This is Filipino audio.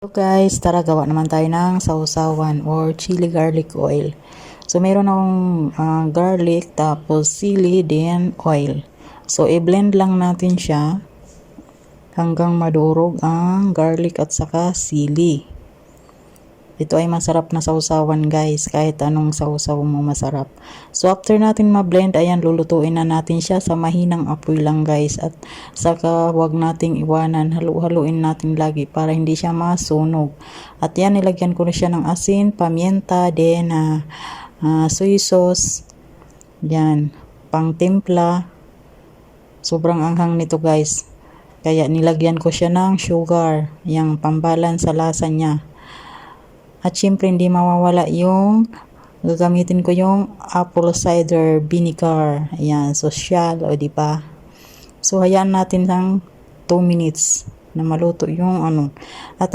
So guys, tara gawa naman tayo ng sausawan or chili garlic oil. So meron akong garlic, tapos sili, then oil. So i-blend lang natin siya hanggang madurog ang garlic at saka sili. Ito ay masarap na sausawan guys, kahit anong sausaw mo masarap. So after natin ma-blend, ayan, lulutuin na natin siya sa mahinang apoy lang guys. At saka wag nating iwanan, halu-haluin natin lagi para hindi siya masunog. At yan, nilagyan ko na siya ng asin, pamienta, then soy sauce. Yan, pang timpla. Sobrang anghang nito guys. Kaya nilagyan ko siya ng sugar, yung pambalance sa lasa niya. At syempre hindi mawawala yung gagamitin ko yung apple cider vinegar. Ayan, social, o diba? So hayaan natin ng 2 minutes na maluto yung At